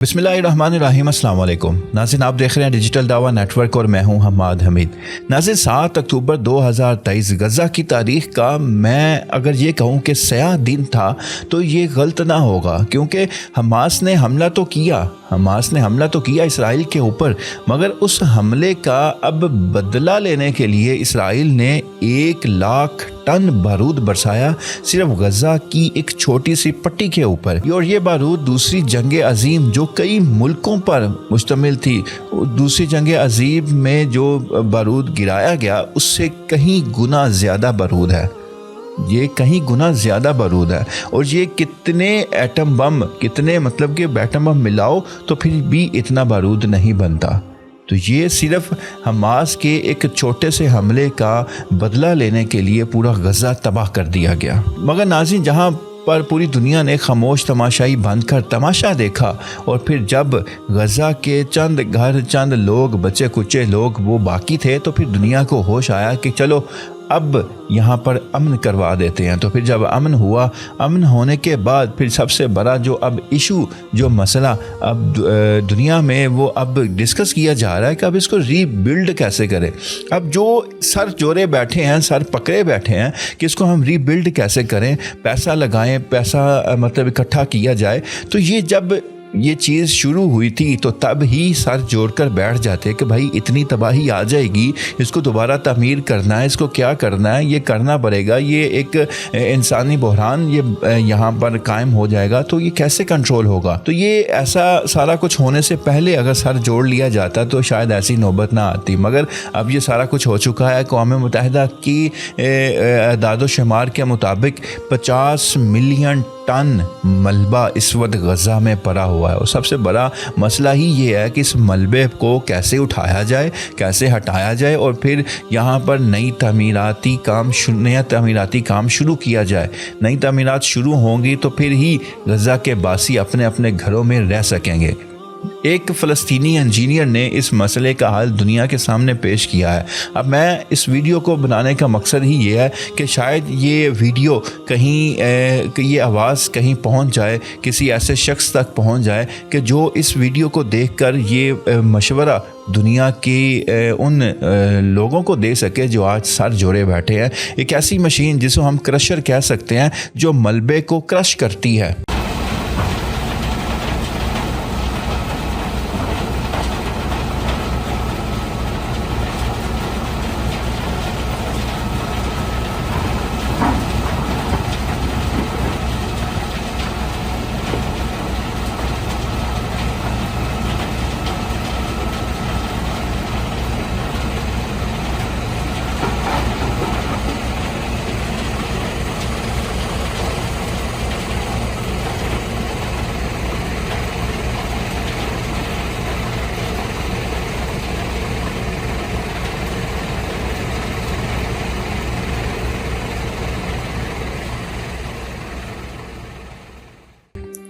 बिस्मिल्लाहिर्रहमानिर्रहीम, अस्सलाम वालेकुम। नाज़रीन, आप देख रहे हैं डिजिटल दावा नेटवर्क और मैं हूं हम्माद हमीद। नाज़रीन, 7 अक्टूबर 2023 गज़ा की तारीख़ का मैं अगर ये कहूं कि स्याह दिन था तो ये गलत ना होगा, क्योंकि हमास ने हमला तो किया इसराइल के ऊपर, मगर उस हमले का अब बदला लेने के लिए इसराइल ने 1 लाख टन बारूद बरसाया सिर्फ गज़ा की एक छोटी सी पट्टी के ऊपर। और ये बारूद दूसरी जंग अजीम जो कई मुल्कों पर मुश्तमिल थी, दूसरी जंग अजीम में जो बारूद गिराया गया उससे कहीं गुना ज़्यादा बारूद है। ये कहीं गुना ज़्यादा बारूद है। और ये कितने एटम बम, कितने मतलब कि एटम बम मिलाओ तो फिर भी इतना बारूद नहीं बनता। तो ये सिर्फ हमास के एक छोटे से हमले का बदला लेने के लिए पूरा गज़ा तबाह कर दिया गया। मगर नाज़रीन, जहाँ पर पूरी दुनिया ने खामोश तमाशाई बंद कर तमाशा देखा और फिर जब गज़ा के चंद घर, चंद लोग, बच्चे कुच्चे लोग वो बाकी थे, तो फिर दुनिया को होश आया कि चलो अब यहाँ पर अमन करवा देते हैं। तो फिर जब अमन हुआ, अमन होने के बाद फिर सबसे बड़ा जो अब इशू, जो मसला अब दुनिया में वो अब डिस्कस किया जा रहा है कि अब इसको रीबिल्ड कैसे करें। अब जो सर जोड़े बैठे हैं, सर पकड़े बैठे हैं कि इसको हम रीबिल्ड कैसे करें, पैसा लगाएं, पैसा मतलब इकट्ठा किया जाए। तो ये जब ये चीज़ शुरू हुई थी तो तब ही सर जोड़कर बैठ जाते कि भाई इतनी तबाही आ जाएगी, इसको दोबारा तामीर करना है, इसको क्या करना है, ये करना पड़ेगा, ये एक इंसानी बहरान ये यहाँ पर कायम हो जाएगा, तो ये कैसे कंट्रोल होगा। तो ये ऐसा सारा कुछ होने से पहले अगर सर जोड़ लिया जाता तो शायद ऐसी नौबत ना आती। मगर अब ये सारा कुछ हो चुका है। अक़वाम मुत्तहिदा की अदाद व शुमार के मुताबिक 50 मिलियन टन मलबा इस वक्त गज़ा में पड़ा हुआ है। और सबसे बड़ा मसला ही ये है कि इस मलबे को कैसे उठाया जाए, कैसे हटाया जाए और फिर यहाँ पर नया तामीराती काम शुरू किया जाए। नई तामीरात शुरू होंगी तो फिर ही गज़ा के बासी अपने अपने घरों में रह सकेंगे। एक फ़लस्तीनी इंजीनियर ने इस मसले का हल दुनिया के सामने पेश किया है। अब मैं इस वीडियो को बनाने का मकसद ही ये है कि शायद ये वीडियो कहीं ये आवाज़ कहीं पहुंच जाए, किसी ऐसे शख्स तक पहुंच जाए कि जो इस वीडियो को देखकर ये मशवरा दुनिया के उन लोगों को दे सके जो आज सर जोड़े बैठे हैं। एक ऐसी मशीन जिसको हम क्रशर कह सकते हैं, जो मलबे को क्रश करती है।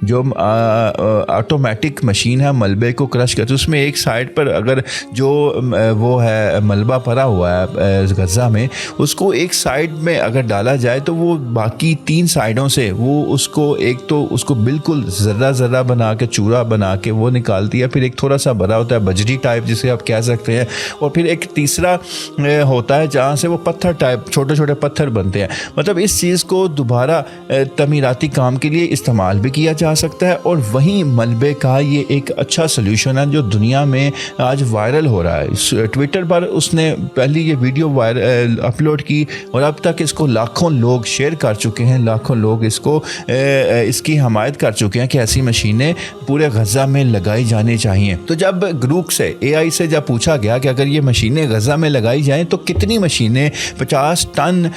जो ऑटोमेटिक मशीन है मलबे को क्रश करती है, उसमें एक साइड पर अगर जो वो है मलबा पड़ा हुआ है गज़ा में, उसको एक साइड में अगर डाला जाए तो वो बाकी 3 साइडों से वो उसको एक तो उसको बिल्कुल ज़र्रा ज़र्रा बना के, चूरा बना के वो निकालती है। फिर एक थोड़ा सा बड़ा होता है बजरी टाइप जिसे आप कह सकते हैं, और फिर एक तीसरा होता है जहाँ से वो पत्थर टाइप, छोटे छोटे पत्थर बनते हैं। मतलब इस चीज़ को दोबारा तमीराती काम के लिए इस्तेमाल भी किया जा सकता है। और वहीं मलबे का ये एक अच्छा सलूशन है जो दुनिया में आज वायरल हो रहा है। ट्विटर पर उसने पहली ये वीडियो अपलोड की और अब तक इसको लाखों लोग शेयर कर चुके हैं, लाखों लोग इसकी हमायत कर चुके हैं कि ऐसी मशीनें पूरे गज़ा में लगाई जानी चाहिए। तो जब ग्रुप से AI से जब पूछा गया कि अगर ये मशीनें गज़ा में लगाई जाएं तो कितनी मशीनें, 50 टन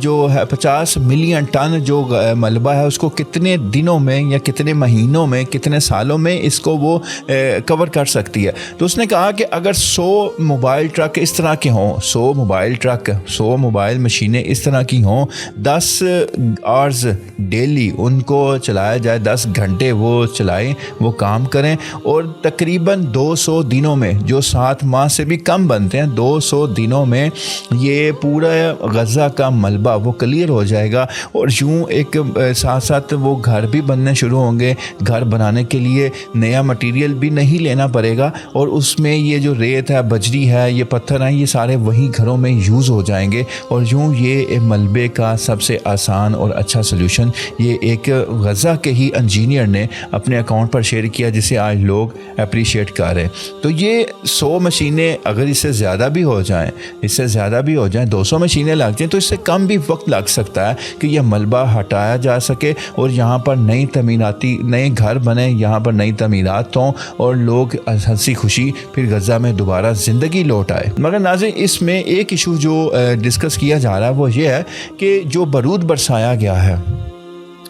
जो है 50 मिलियन टन जो मलबा है उसको कितने दिनों में या कितने महीनों में, कितने सालों में इसको वो कवर कर सकती है। तो उसने कहा कि अगर 100 मोबाइल ट्रक इस तरह के हों, 100 मोबाइल मशीनें इस तरह की हों, 10 आवर्स डेली उनको चलाया जाए, 10 घंटे वो चलाएं, वो काम करें, और तकरीबन 200 दिनों में, जो 7 माह से भी कम बनते हैं, 200 दिनों में ये पूरा गज़ा का मलबा वो क्लियर हो जाएगा। और यूँ एक साथ साथ वो घर भी बनने शुरू ہوں گے, گھر بنانے کے لیے نیا مٹیریل بھی نہیں لینا پڑے گا, اور اس میں یہ جو ریت ہے, بجری ہے, یہ پتھر ہیں, یہ سارے وہی گھروں میں یوز ہو جائیں گے. اور یوں یہ ملبے کا سب سے آسان اور اچھا سلوشن یہ ایک غزہ کے ہی انجینئر نے اپنے اکاؤنٹ پر شیئر کیا, جسے آج لوگ اپریشیٹ کر رہے ہیں. تو یہ 100 مشینیں اگر اس سے زیادہ بھی ہو جائیں, 200 مشینیں لگ جائیں, تو اس سے کم بھی وقت لگ سکتا ہے کہ یہ ملبہ ہٹایا جا سکے اور یہاں پر نئے گھر بنے, یہاں پر نئی تعمیرات ہوں اور لوگ ہنسی خوشی پھر غزہ میں دوبارہ زندگی لوٹ آئے. مگر ناظرین, اس میں ایک ایشو جو ڈسکس کیا جا رہا ہے وہ یہ ہے کہ جو بارود برسایا گیا ہے,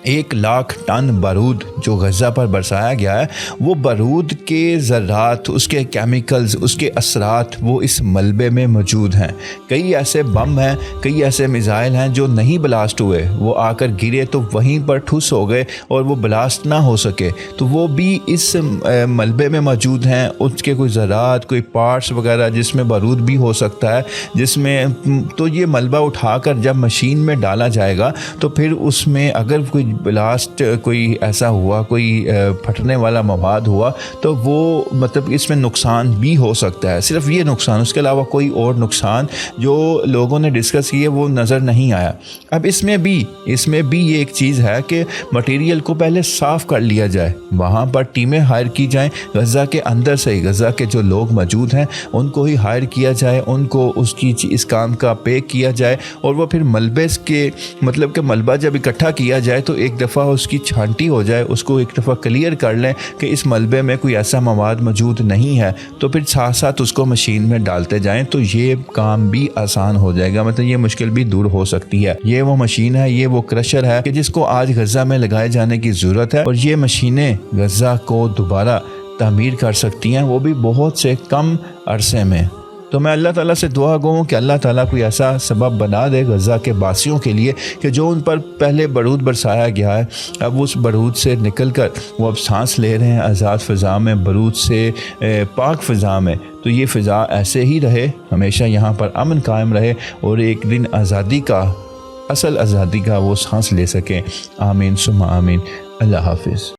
1,00,000 ٹن بارود جو غزہ پر برسایا گیا ہے, وہ بارود کے ذرات, اس کے کیمیکلز, اس کے اثرات وہ اس ملبے میں موجود ہیں. کئی ایسے بم ہیں, کئی ایسے میزائل ہیں جو نہیں بلاسٹ ہوئے, وہ آ کر گرے تو وہیں پر ٹھس ہو گئے اور وہ بلاسٹ نہ ہو سکے, تو وہ بھی اس ملبے میں موجود ہیں. اس کے کوئی ذرات, کوئی پارٹس وغیرہ جس میں بارود بھی ہو سکتا ہے, جس میں تو یہ ملبہ اٹھا کر جب مشین میں ڈالا جائے گا تو پھر اس میں اگر کوئی بلاسٹ, کوئی ایسا ہوا, کوئی پھٹنے والا مواد ہوا, تو وہ مطلب اس میں نقصان بھی ہو سکتا ہے. صرف یہ نقصان, اس کے علاوہ کوئی اور نقصان جو لوگوں نے ڈسکس کیے وہ نظر نہیں آیا. اب اس میں بھی یہ ایک چیز ہے کہ مٹیریل کو پہلے صاف کر لیا جائے, وہاں پر ٹیمیں ہائر کی جائیں, غزہ کے اندر سے ہی غزہ کے جو لوگ موجود ہیں ان کو ہی ہائر کیا جائے, ان کو اس کام کا پے کیا جائے, اور وہ پھر ملبے کے مطلب کہ ملبہ جب اکٹھا کیا جائے تو ایک دفعہ اس کی چھانٹی ہو جائے, اس کو ایک دفعہ کلیئر کر لیں کہ اس ملبے میں کوئی ایسا مواد موجود نہیں ہے, تو پھر ساتھ ساتھ اس کو مشین میں ڈالتے جائیں, تو یہ کام بھی آسان ہو جائے گا. مطلب یہ مشکل بھی دور ہو سکتی ہے. یہ وہ مشین ہے, یہ وہ کرشر ہے کہ جس کو آج غزہ میں لگائے جانے کی ضرورت ہے, اور یہ مشینیں غزہ کو دوبارہ تعمیر کر سکتی ہیں, وہ بھی بہت سے کم عرصے میں. تو میں اللہ تعالیٰ سے دعا گو ہوں کہ اللہ تعالیٰ کوئی ایسا سبب بنا دے غزہ کے باسیوں کے لیے کہ جو ان پر پہلے بارود برسایا گیا ہے, اب اس بارود سے نکل کر وہ اب سانس لے رہے ہیں آزاد فضا میں, بارود سے پاک فضا میں. تو یہ فضا ایسے ہی رہے, ہمیشہ یہاں پر امن قائم رہے, اور ایک دن اصل آزادی کا وہ سانس لے سکیں. آمین ثم آمین. اللہ حافظ.